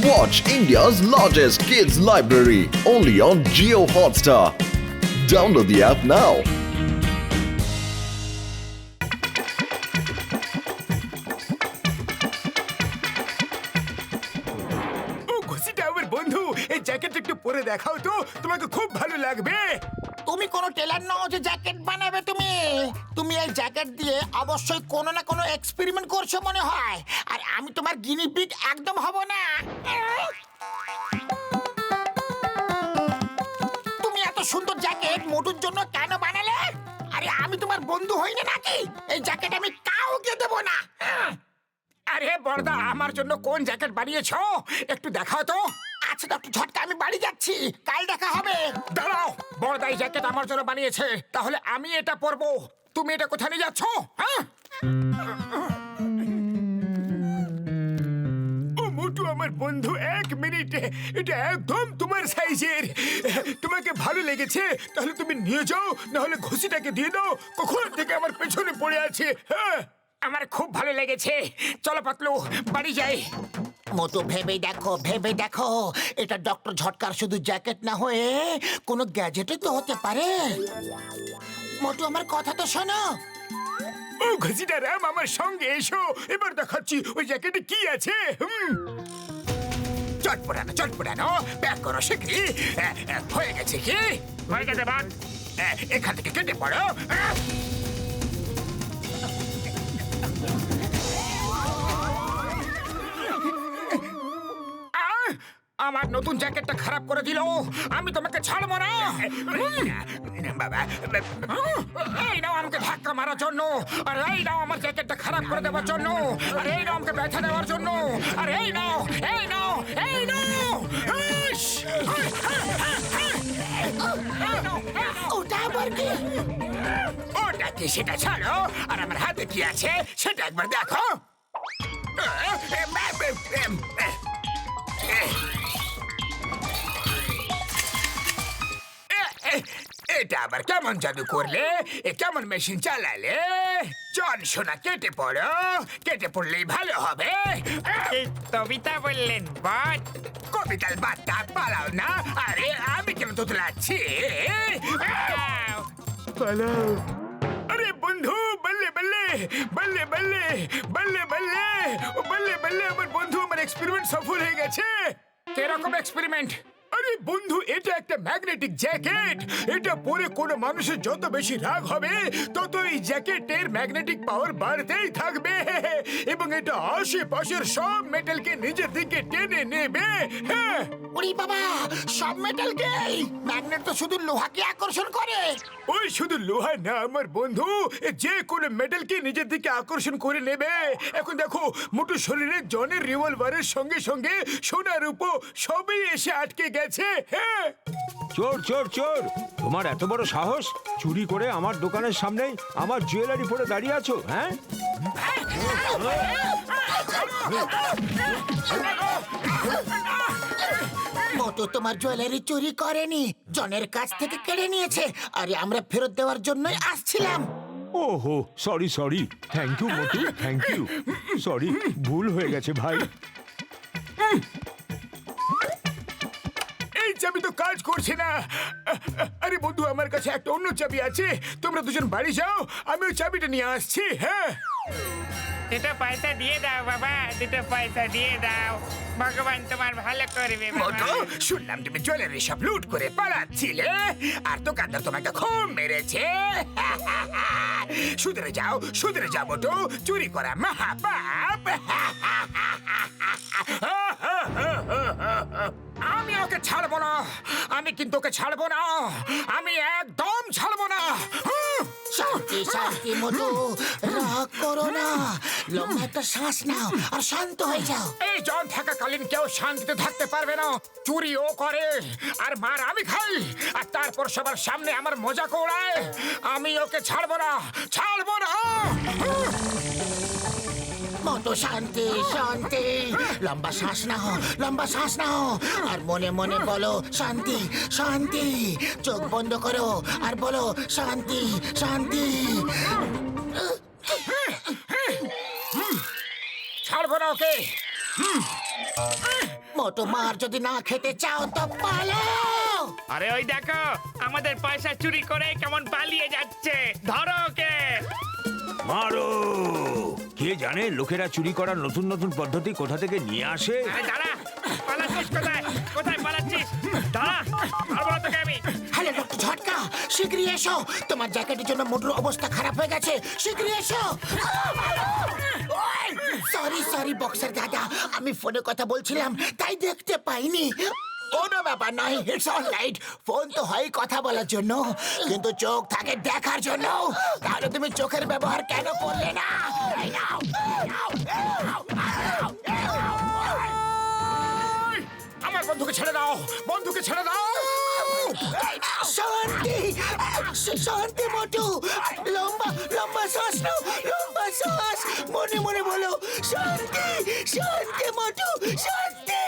Watch India's largest kids library only on Jio Hotstar. Download the app now. বন্ধু এই jacket একটু পরে দেখাও তো, তোমাকে খুব ভালো লাগবে। তুমি কোন টেলার নও যে জ্যাকেট বানাবে। তুমি এই জ্যাকেট দিয়ে অবশ্যই কোনো না কোনো এক্সপেরিমেন্ট করছো মনে হয়। আর আমি তোমার গিনি পিগ একদম হব না। তুমি এত সুন্দর জ্যাকেট মোটুর জন্য কেন বানালে? আরে আমি তোমার বন্ধু হই না নাকি? এই জ্যাকেট আমি কাউকে দেব না। আরে বড়দা, আমার জন্য কোন জ্যাকেট বানিয়েছো একটু দেখাও তো। আচ্ছা ডক্টর ঝটকা, আমি বাড়ি যাচ্ছি, কাল দেখা হবে। দাঁড়াও, বড়দা এই জ্যাকেট আমার জন্য বানিয়েছে, তাহলে আমি এটা পরবো। তুমি এটা কোথায় নিয়ে যাচ্ছ? হ্যাঁ, ও মোটু আমার বন্ধু, এক মিনিটে, এটা একদম তোমার সাইজের। তোমাকে ভালো লেগেছে তাহলে তুমি নিয়ে যাও, না হলে ঘুষিটাকে দিয়ে দাও। কখন থেকে আমার পেছনে পড়ে আছে। হ্যাঁ, আমার খুব ভালো লেগেছে। চলো পাতলু, বাড়ি যাই। মোটু ভেবে দেখো, এটা ডক্টর ঝটকার শুধু জ্যাকেট না হয়ে কোনো গ্যাজেটও তো হতে পারে। মোটু আমার কথা তো শোনো। ও ঘসিটা রাম, আমার সঙ্গে এসো, এবার দেখাচ্ছি ওই জ্যাকেটে কি আছে। চটপটানো প্যাক করো শিগগিরি। হয়ে গেছে কি? হয়ে গেছে বাদ। এখান থেকে কেটে পড়ো। আমার নতুন জ্যাকেটটা খারাপ করে দিল। আমি তোমাকে ছাড়বো না। বাবা, এই নাও আমাকে ধাক্কা মারার জন্য, আর এই নাও আমার জ্যাকেটটা খারাপ করে দেওয়ার জন্য, আর এই নাও আমাকে ব্যথা দেওয়ার জন্য, আর এই নাও। ওটা আবার কি? ওটা কি সেটা ছাড়ো, আর আমার হাতে কি আছে সেটা একবার দেখো। এটা আবার কেমন জাদু করলে? কেমন মেশিন চালালে? চল সোনা, কেটে পড়লেই ভালো হবে। কবিতা বললেন বট। কবিতার বার্তা পালাও না। আরে আমি কেন তোতলাচ্ছি? পালাও। আরে বন্ধু, বল্লে আমার বন্ধু, আমার এক্সপেরিমেন্ট সফল হয়ে গেছে। কিরকম এক্সপেরিমেন্ট? আরে বন্ধু, এটা একটা ম্যাগনেটিক জ্যাকেট। এটা পরে কোনো মানুষের যত বেশি রাগ হবে তত এই জ্যাকেটের ম্যাগনেটিক পাওয়ার বাড়তেই থাকবে, এবং এটা আশেপাশের সব মেটালকে নিজের দিকে টেনে নেবে। হ্যাঁ, ওরে বাবা, সব মেটালকে? ম্যাগনেট তো শুধু লোহাকে আকর্ষণ করে। ওই শুধু লোহা না আমার বন্ধু, যে কোনো মেটালকে নিজের দিকে আকর্ষণ করে নেবে। এখন দেখো, মোটু শরীরে জনের রিভলভারের সঙ্গে সঙ্গে সোনার উপর সবই এসে আটকে গেছে। হ্যাঁ, চোর, তোমার এত বড় সাহস, চুরি করে আমার দোকানের সামনে আমার জুয়েলারি পরে দাঁড়িয়ে আছো? হ্যাঁ, মোটু তোমার জুয়েলারি চুরি করেনি, জনের কাছ থেকে কেড়ে নিয়েছে। আরে আমরা ফেরত দেওয়ার জন্যই আসছিলাম। ওহো, সরি, থ্যাংক ইউ মোটু, থ্যাংক ইউ। সরি, ভুল হয়ে গেছে ভাই। এই চাবি তো কাজ করছে না। আরে বন্ধু, আমার কাছে একটা অন্য চাবি আছে, তোমরা দুজন বাড়ি যাও, আমি ওই চাবিটা নিয়ে আসছি। হ্যাঁ, দুটো পয়সা দিয়ে দাও বাবা, দুটো পয়সা দিয়ে দাও। ভগবান তোমার ভালো করবে বাবা। শুনলাম তুমি জুয়েলারি সব লুট করে পালাচ্ছিলে, আর দোকানদার তোমাকে খুব মেরেছে। সুধরে যাও মোটু, চুরি করা মহাপাপ। আমি ওকে ছাড়বো না, আমি কিন্তু ওকে ছাড়বো না, আমি একদম ছাড়বো না। শান্তি মোটু, রাগ করো না, লম্বা একটা শ্বাস নাও আর শান্ত হয়ে যাও। এই জন থাকাকালীন কেউ শান্তিতে থাকতে পারবে না। চুরি ও করে আর মার আমি খাই, আর তারপর সবার সামনে আমার মজা করায়। আমি ওকে ছাড়বো না। মোটু শান্তি, লম্বা শ্বাস নাও, আর মনে মনে বলো শান্তি। চোখ বন্ধ করো আর বলো শান্তি। ছাড়বো না ওকে। মোটো মার যদি না খেতে চাও তো পালাও। আরে ওই দেখো আমাদের পয়সা চুরি করে কেমন পালিয়ে যাচ্ছে, ধরো ওকে। মারো। কে জানে লোকেরা চুরি করার নতুন নতুন পদ্ধতি কোথা থেকে নিয়ে আসে। আরে দাঁড়া, পালাচ্ছিস কোথায়? কোথায় পালাচ্ছিস? দাঁড়া, মারবো না তোকে আমি। হ্যালো ডক্টর ঝটকা, শীঘ্রই এসো। তোমার জ্যাকেটের জন্য মোটর অবস্থা খারাপ হয়ে গেছে, শীঘ্রই এসো। সরি সরি বক্সার দাদা, আমি ফোনে কথা বলছিলাম তাই দেখতে পাইনি। কোনো ব্যাপার নয়, ইটস অল রাইট। ফোন তো হয় কথা বলার জন্য, কিন্তু চোখ থাকে দেখার জন্য। তাহলে তুমি চোখের ব্যবহার কেন করলে না? এই নাও, নাও, নাও, নাও, নাও। আমার বন্ধুকে ছেড়ে দাও, বন্ধুকে ছেড়ে দাও। শান্তি, শান্তি মোটু। লম্বা লম্বা শ্বাস নাও, লম্বা শ্বাস। মনে মনে বলো শান্তি, শান্তি মোটু, শান্তি।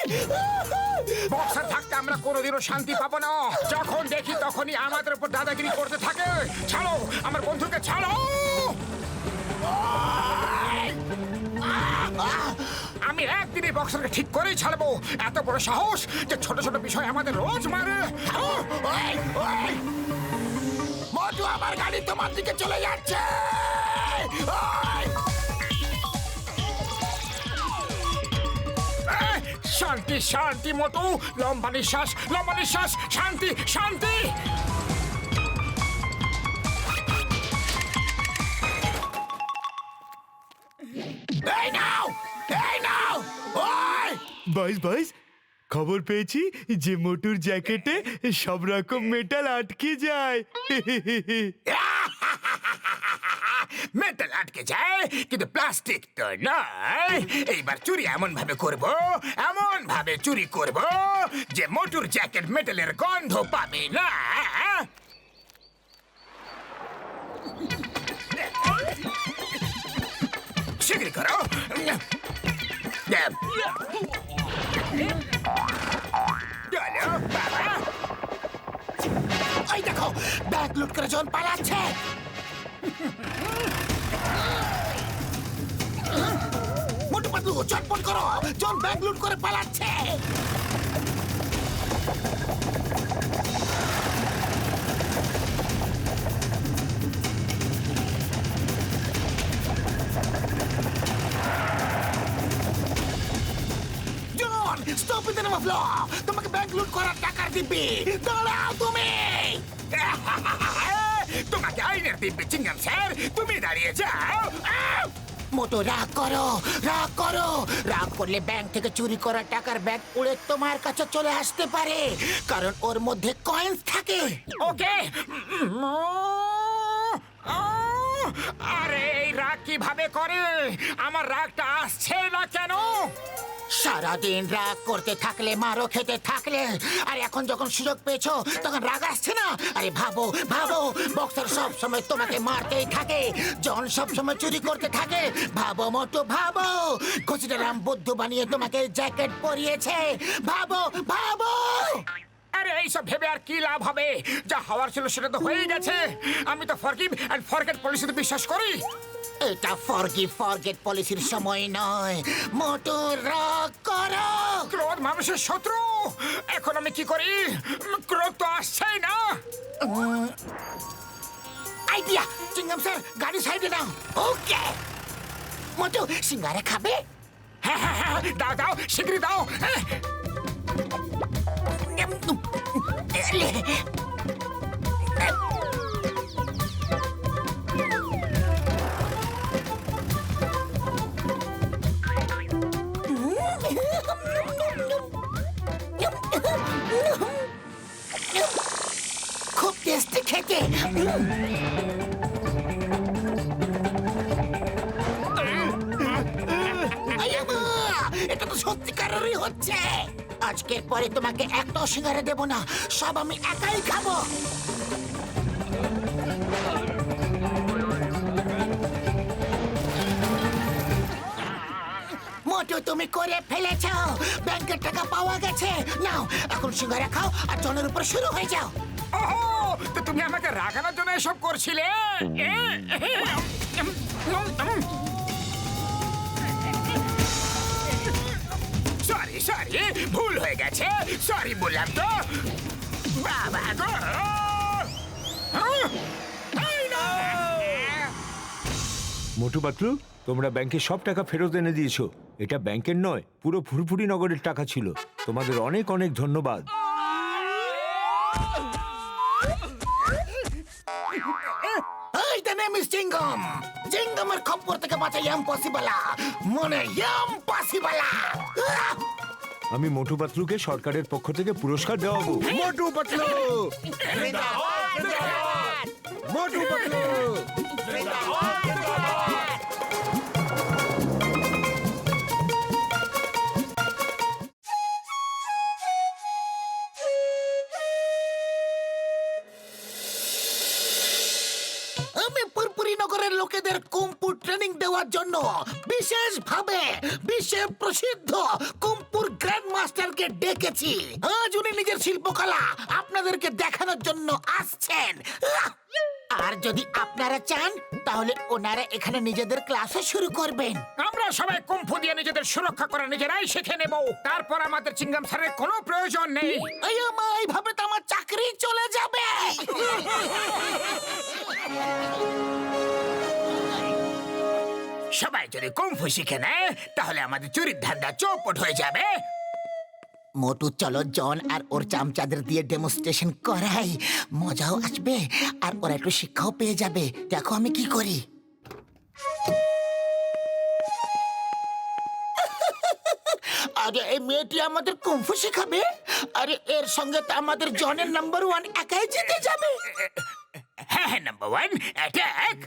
বক্সার থাকতে আমরা কোনোদিনও শান্তি পাবো না। যখন দেখি তখনই আমাদের উপর দাদাগিরি করতে থাকে। ছাড়ো আমার বন্ধুকে, ছাড়ো। আমি একদিনই বক্সারকে ঠিক করেই ছাড়বো। এত বড় সাহস যে ছোট ছোট বিষয় আমাদের রোজ মারে। ওই, ওই। মোটু আমার গাড়ি তোমার দিকে চলে যাচ্ছে। ওই। শান্তি শান্তি মতো, লম্বা নিঃশ্বাস, লম্বা নিঃশ্বাস। শান্তি শান্তি। এই নাও, এই নাও। ওই। বয়স খবর পেয়েছি যে মোটুর জ্যাকেটে সব রকম মেটাল আটকে যায়। মেটাল আটকে যায় কিন্তু প্লাস্টিক তো নয়। এইবার চুরি এমন ভাবে করব, এমন ভাবে চুরি করব যে মোটুর জ্যাকেট মেটালের গন্ধ পাবে না। শীঘ্রই করো। চলো বাবা। ওই দেখো ব্যাগ লুট করে জন পালাচ্ছে। মোটু পাতলু চটপট করো, জন ব্যাগ লুট করে পালাচ্ছে। John stop in the name of law. তোমাকে ব্যাগ লুট করার টাকা দিবি, দাঁড়াও তুমি। তোমাকে আইনের দিব্যি চিংগাম স্যার, তুমি দাঁড়িয়ে যাও। মোটো রাগ করো, রাগ করো। রাগ করলে ব্যাংক থেকে চুরি করা টাকার ব্যাগ উড়ে তোমার কাছে চলে আসতে পারে, কারণ ওর মধ্যে কয়েন্স থাকে। ওকে। আরে এই রাগ কিভাবে করে? আমার রাগটা আসছে না কেন? সারাদিন রাগ করতে থাকলে, মারও খেতে থাকলে, আর এখন যখন সুযোগ পেয়েছো তখন রাগ আসছে না। আরে ভাবো ভাবো, বক্সার সব সময় তোমাকে মারতেই থাকে, জন সব সময় চুরি করতে থাকে। ভাবো মোটু ভাবো, ঘুষিটারাম বুদ্ধু বানিয়ে তোমাকে জ্যাকেট পরিয়েছে। ভাবো ভাবো। আরে এইসব ভেবে আর কি লাভ হবে? যা হওয়ার ছিল সেটা তো হয়ে গেছে। আমি তো ফরগিভ এন্ড ফরগেট পলিসিতে বিশ্বাস করি। এটা ফরগিভ ফরগেট পলিসির সময় নয়। মোটু রাগ করো। ক্রোধ মানুষের শত্রু। এখন আমি কি করি? ক্রোধ তো আসছেই না। আইডিয়া, চিংগাম স্যার গাড়ি সাইডে নাও। ওকে। মোটু সিঙ্গারা খাবে? হ্যাঁ হ্যাঁ হ্যাঁ, দাও দাও, শীঘ্রই দাও। হ্যাঁ। খুব টেস্টি খেতে। এটা তো সত্যিকারেরই হচ্ছে। আজকের পরে তোমাকে একটাও সিঙ্গারা দেব না, সব আমি একাই খাবো। মোটু তুমি করে ফেলেছ, ব্যাংকের টাকা পাওয়া গেছে। নাও এখন সিঙ্গারা খাও আর জনের উপর শুরু হয়ে যাও। ওহো, তো তুমি আমাকে রাগানোর জন্য এসব করছিলে? সরি সরি ভুল হয়ে গেছে, সরি বললাম তো। বাবা গো! এই না! মোটু পাতলু, তোমরা ব্যাংকে সব টাকা ফেরত এনে দিয়েছো। এটা ব্যাংকের নয়, পুরো ফুরফুরি নগরের টাকা ছিল। তোমাদের অনেক অনেক ধন্যবাদ। এই দ্য নেম ইজ চিঙ্গম। চিঙ্গমের খপ্পর থেকে বাঁচা ইম্পসিবল, মনে ইম্পসিবল। আমি মোটু পাতলুকে সরকারের পক্ষ থেকে পুরস্কার দেওয়াবো। মোটু পাতলু, মোটু পাতলু। আমি পুরপুরি নগরের লোকেদের কুম্ফু ট্রেনিং দেওয়ার জন্য বিশেষভাবে বিশ্বে প্রসিদ্ধ কুম্ফুর গ্র্যান্ড মাস্টারকে ডেকেছি। আজ উনি নিজের শিল্পকলা আপনাদেরকে দেখানোর জন্য আসছেন। আর যদি আপনারা চান তাহলে ওনারা এখানে নিজেদের ক্লাসও শুরু করবেন। আমরা সবাই কুম্ফু দিয়ে নিজেদের সুরক্ষা করে নিজেরাই শিখে নেব। তারপর আমাদের চিঙ্গাম স্যারের কোনো প্রয়োজন নেই। এইভাবে তো আমার চাকরি চলে যাবে। সবাই যদি কুম্ফু শিখে নেয় তাহলে আমাদের চুরির ধান্দা চৌপট হয়ে যাবে। মোটু চলো জন আর ওর চামচাদের দিয়ে ডেমনস্ট্রেশন করাই, মজাও আসবে আর ওরা একটু শিক্ষাও পেয়ে যাবে। দেখো আমি কি করি। আরে এই মেয়েটি আমাদের কুম্ফু শেখাবে। আরে এর সঙ্গে তো আমাদের জনের নাম্বার 1 একাই জিতে যাবে। হ্যাঁ হ্যাঁ, নাম্বার 1 অ্যাটাক।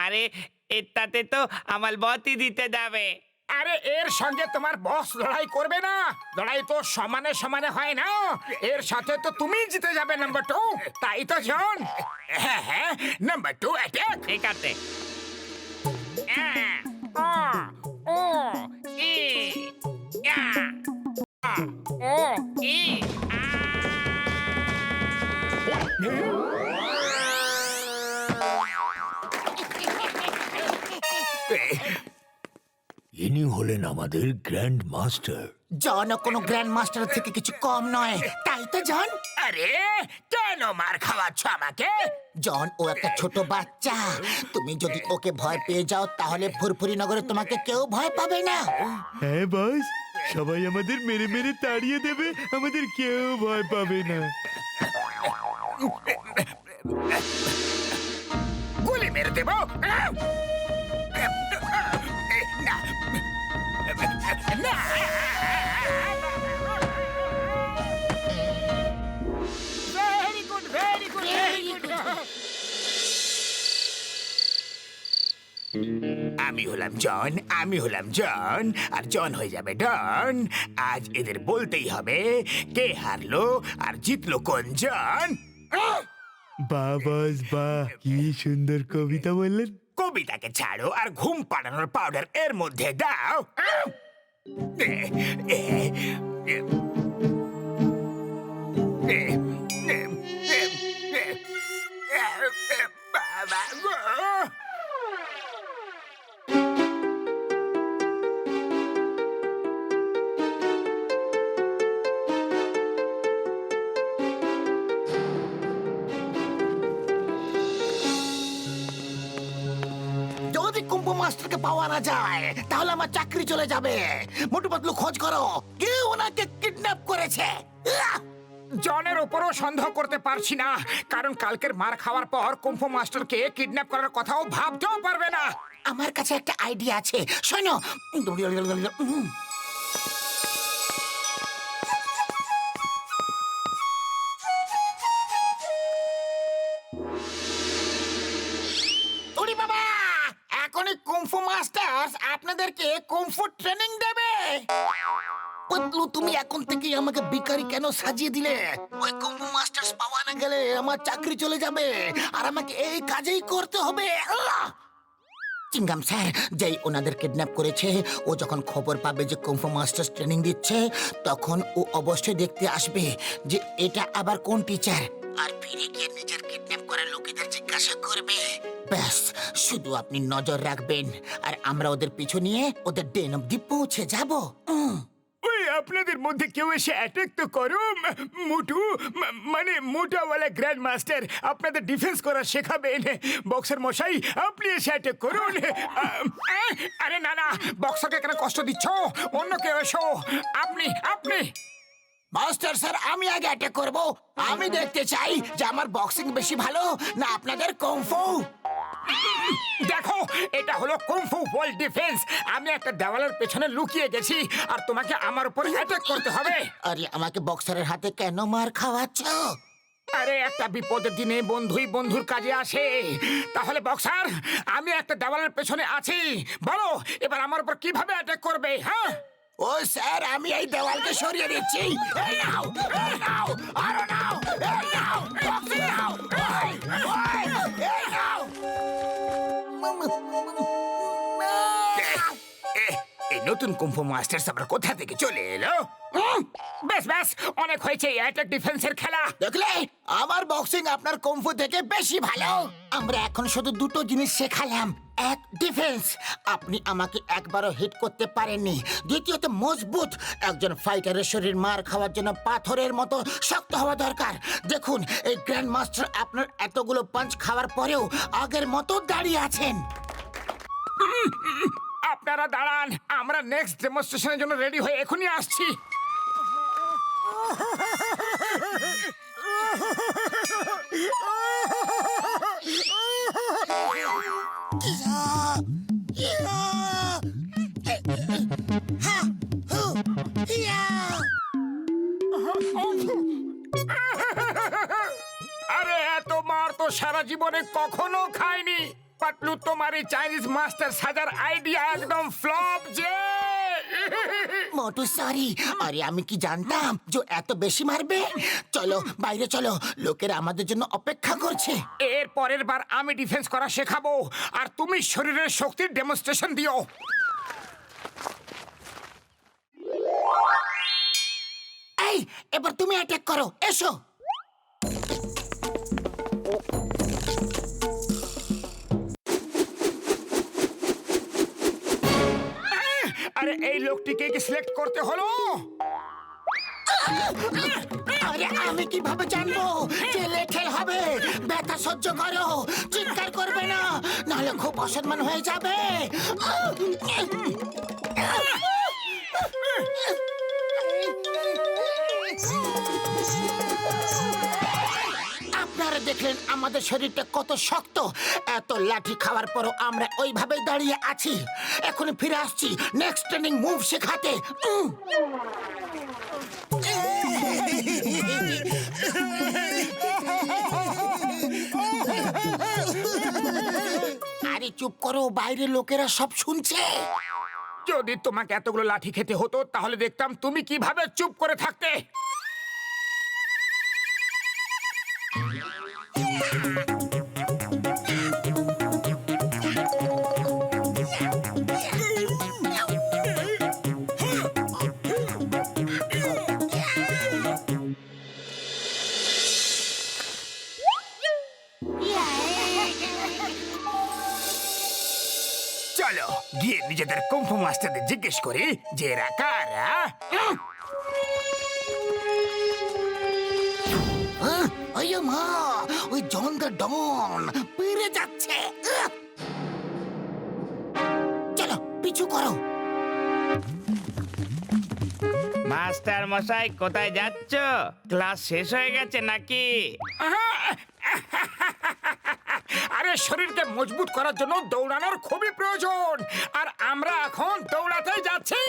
আরে এটাতে তো আমার বতই দিতে যাবে। আরে এর সঙ্গে তোমার বস লড়াই করবে না। লড়াই তো সমানে সমানে হয় না। এর সাথে তো তুমি জিতে যাবে নাম্বার 2। তাই তো জন। হ্যাঁ হ্যাঁ, নাম্বার 2 অ্যাটাক। ঠিক আছে। ও ই ও ই ইনি হলেন আমাদের গ্র্যান্ড মাস্টার। জন কোনো গ্র্যান্ড মাস্টার থেকে কিছু কম নয়, তাই তো জন? আরে কেন মার খাওয়াচ্ছ আমাকে? জন ও একটা ছোট বাচ্চা। তুমি যদি ওকে ভয় পেয়ে যাও তাহলে ফুরফুরি নগরে তোমাকে কেউ ভয় পাবে না। হ্যাঁ বস, সবাই আমাদের মেরে মেরে তাড়িয়ে দেবে, আমাদের কেউ ভয় পাবে না। গুলি মেরে দেবো। না, very good, very good, very good. আমি হলাম জন, আমি হলাম জন, আর জন হয়ে যাবে ডন। আজ এদের বলতেই হবে কে হারলো আর জিতলো কোন জন। বাহ বস বাহ, কি সুন্দর কবিতা বললেন। কবিতাকে ছাড়ো আর ঘুম পাড়ানোর পাউডার এর মধ্যে দাও। বাবা গো! যদি কুম্ভু মাস্টারকে পাওয়া না যায় তাহলে আমার চাকরি চলে যাবে। মোটু পাতলু খোঁজ করো, কে ওনাকে কিডন্যাপ করেছে। জনের উপরও সন্দেহ করতে পারছি না, কারণ কালকের মার খাওয়ার পর কুম্ফু মাস্টারকে কিডন্যাপ করার কথাও ভাবতেও পারবে না। আমার কাছে একটা আইডিয়া আছে, শোনো। ওরে বাবা, এখনই কুম্ফু মাস্টার্স আপনাদেরকে কুম্ফু ট্রেনিং দেবে। পাতলু, তুমি এখন থেকেই আমাকে ভিখারি কেন সাজিয়ে দিলে? ওই কুম্ফু মাস্টার্স পাওয়া না গেলে আমার চাকরি চলে যাবে, আর আমাকে এই কাজেই করতে হবে। চিঙ্গাম স্যার যেই ওনাদের কিডন্যাপ করেছে, ও যখন খবর পাবে যে কুম্ফু মাস্টার্স ট্রেনিং দিচ্ছে, তখন ও অবশ্যই দেখতে আসবে যে এটা আবার কোন টিচার, আর ফিরে গিয়ে নিজের কিডন্যাপ করা লোকেদের জিজ্ঞাসা করবে। ব্যাস, শুধু আপনি নজর রাখবেন, আর আমরা ওদের পিছু নিয়ে ওদের ডেন অব্দি পৌঁছে যাব। ওই আপনাদের মধ্যে কেউ এসে অ্যাটাক তো করো। মোটু, মানে মোটাওয়ালা গ্র্যান্ড মাস্টার আপনাদের ডিফেন্স করা শেখাবেন। বক্সার মশাই, আপনি এসে অ্যাটাক করুন। আরে না না, বক্সারকে কেন কষ্ট দিচ্ছ? অন্য কেউ এসো। আপনি আপনি মাস্টার স্যার, আমি আগে অ্যাটাক করব। আমি দেখতে চাই যে আমার বক্সিং বেশি ভালো না আপনাদের কুম্ফু। দেখো, এটা হলো কুম্ফু ওয়ার্ল্ড ডিফেন্স। আমি একটা দেওয়ালের পেছনে লুকিয়ে গেছি, আর তোমাকে আমার উপর অ্যাটাক করতে হবে। আরে আমাকে বক্সারের হাতে কেন মার খাওয়াচ্ছ? আরে একটা বিপদের দিনে বন্ধুই বন্ধুর কাজে আসে। তাহলে বক্সার, আমি একটা দেওয়ালের পেছনে আছি, বলো এবার আমার উপর কিভাবে অ্যাটাক করবে? হ্যাঁ ও স্যার, আমি এই দেওয়ালকে সরিয়ে দিচ্ছি। এই নাও, এই নাও, আরো নাও, এই নাও, বক্সিং নাও, ওই, ওই, এই নাও। এই নতুন কুম্ফু মাস্টার্স আবার কোথা থেকে চলে এলো? ব্যাস ব্যাস, অনেক হয়েছে অ্যাটাক ডিফেন্সের খেলা। দেখলে, আমার বক্সিং আপনার কুম্ফু থেকে বেশি ভালো। আমরা এখন শুধু দুটো জিনিস শেখালাম। এক, ডিফেন্স, আপনি আমাকে একবারও হিট করতে পারেননি। দ্বিতীয়ত, মজবুত। একজন ফাইটারের শরীর মার খাওয়ার জন্য পাথরের মতো শক্ত হওয়া দরকার। দেখুন, এই গ্র্যান্ড মাস্টার আপনার এতগুলো পাঞ্চ খাওয়ার পরেও আগের মতো দাঁড়িয়ে আছেন। আপনারা দাঁড়ান, আমরা নেক্সট ডেমনস্ট্রেশনের জন্য রেডি হয়ে এখনই আসছি। আরে এত মার তো সারা জীবনে কখনো খাইনি। পাতলু, তোমার এই চাইনিজ মাস্টার সাজার আইডিয়া একদম ফ্লপ যে। মোটু সরি, আরে আমি কি জানতাম যে এত বেশি মারবে। চলো বাইরে চলো, লোকেরা আমাদের জন্য অপেক্ষা করছে। এর পরের বার আমি ডিফেন্স করা শেখাবো, আর তুমি শরীরের শক্তির ডেমনস্ট্রেশন দিও। এই, এবার তুমি অ্যাটাক করো, এসো। আরে এই লোকটিকে কি সিলেক্ট করতে হলো? আরে আমি কিভাবে জানবো যে লেখেল হবে? ব্যথা সহ্য করো, চিৎকার করবে না, নাহলে খুব অসম্মান হয়ে যাবে। আপনারা দেখলেন আমাদের শরীরটা কত শক্ত। এত লাঠি খাওয়ার পরও আমরা ওইভাবেই দাঁড়িয়ে আছি। এখন ফিরে আসছি নেক্সট ট্রেনিং মুভ শেখাতে। আরে চুপ করো, বাইরের লোকেরা সব শুনছে। যদি তোমাকে এতগুলো লাঠি খেতে হতো, তাহলে দেখতাম তুমি কিভাবে চুপ করে থাকতে। চলো গিয়ে নিজেদের কুম্ফু মাস্টারদের জিজ্ঞেস করি যে এরা কারা। ওই মা, ওই জন দ্য ডন পেরে যাচ্ছে। চলো পিছু করো। মাস্টার মশাই, কোথায় যাচ্ছ? ক্লাস শেষ হয়ে গেছে নাকি? আরে শরীরকে মজবুত করার জন্য দৌড়ানোর খুবই প্রয়োজন, আর আমরা এখন দৌড়াতে যাচ্ছি।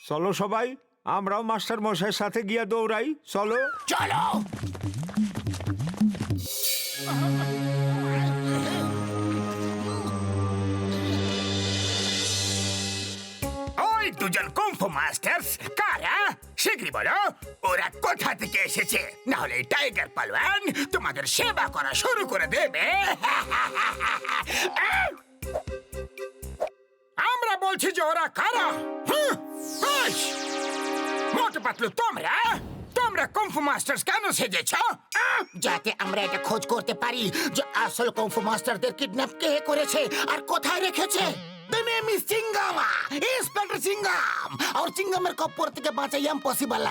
চলো সবাই, আমরাও মাস্টার মশাইয়ের সাথে গিয়ে দৌড়াই। চলো চলো। ওই দুজন কুম্ফু মাস্টার্স কারা? শীঘ্রই বলো ওরা কোথা থেকে এসেছে, না হলে এই টাইগার পালওয়ান তোমাদের সেবা করা শুরু করে দেবে। আমরা বলছি যে ওরা কারা? বেশ। মোটু পাতলু, তোমরা তোমরা কুংফু মাস্টার্স কেন সেজেছ? যাতে আমরা এটা খোঁজ করতে পারি যে আসল কুংফু মাস্টারদের কিডন্যাপ কে করেছে আর কোথায় রেখেছে। The name is Chingama, Inspector Chingam. और चिंगमेर कपूर থেকে বাঁচা ইম্পসিবল,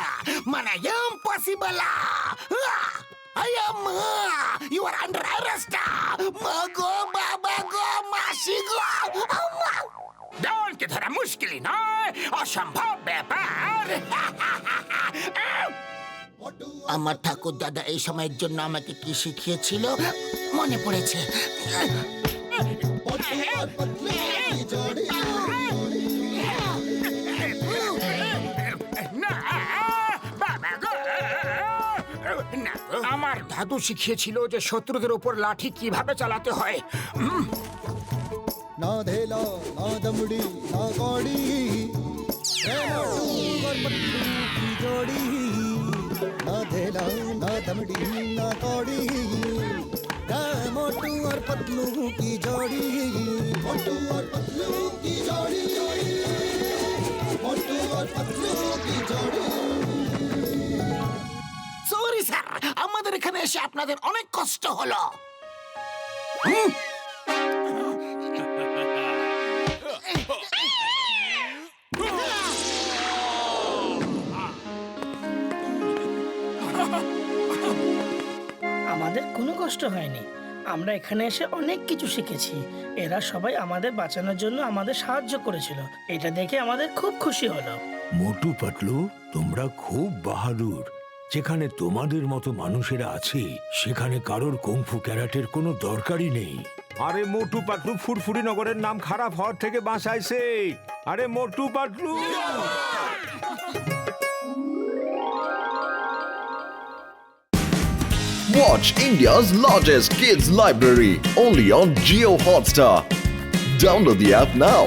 মানে impossible. I am, you are under arrest. মাগো বাবা গো, মাসি গো। ডনকে ধরা মুশকিলই নয়, অসম্ভব ব্যাপার। আমার ঠাকুর দাদা এই সময়ের জন্য আমাকে কি শিখিয়েছিল মনে পড়েছে। না, বাবা গো। না, আমার দাদু শিখিয়েছিল যে শত্রুদের উপর লাঠি কিভাবে চালাতে হয়। ना धेला ना दमड़ी ना कौड़ी है मोटू और पतलू की जोड़ी। ना धेला ना दमड़ी ना कौड़ी है मोटू और पतलू की जोड़ी। मोटू और पतलू की जोड़ी, मोटू और पतलू की जोड़ी। সরি স্যার, আমাদের এখানে এসে আপনাদের অনেক কষ্ট হলো। আমাদের কোনো কষ্ট হয়নি, আমরা এখানে এসে অনেক কিছু শিখেছি। এরা সবাই আমাদের বাঁচানোর জন্য আমাদের সাহায্য করেছিল, এটা দেখে আমাদের খুব খুশি হলো। মোটু পাতলু, তোমরা খুব বাহাদুর। যেখানে তোমাদের মতো মানুষেরা আছে সেখানে কারোর কুংফু ক্যারাটের কোনো দরকারই নেই। আরে মোটু পাতলু ফুরফুরি নগরের নাম খারাপ হওয়ার থেকে বাঁচাইছে। আরে Motu Patlu. Watch India's largest kids library only on Geo Hotstar. Download the app now.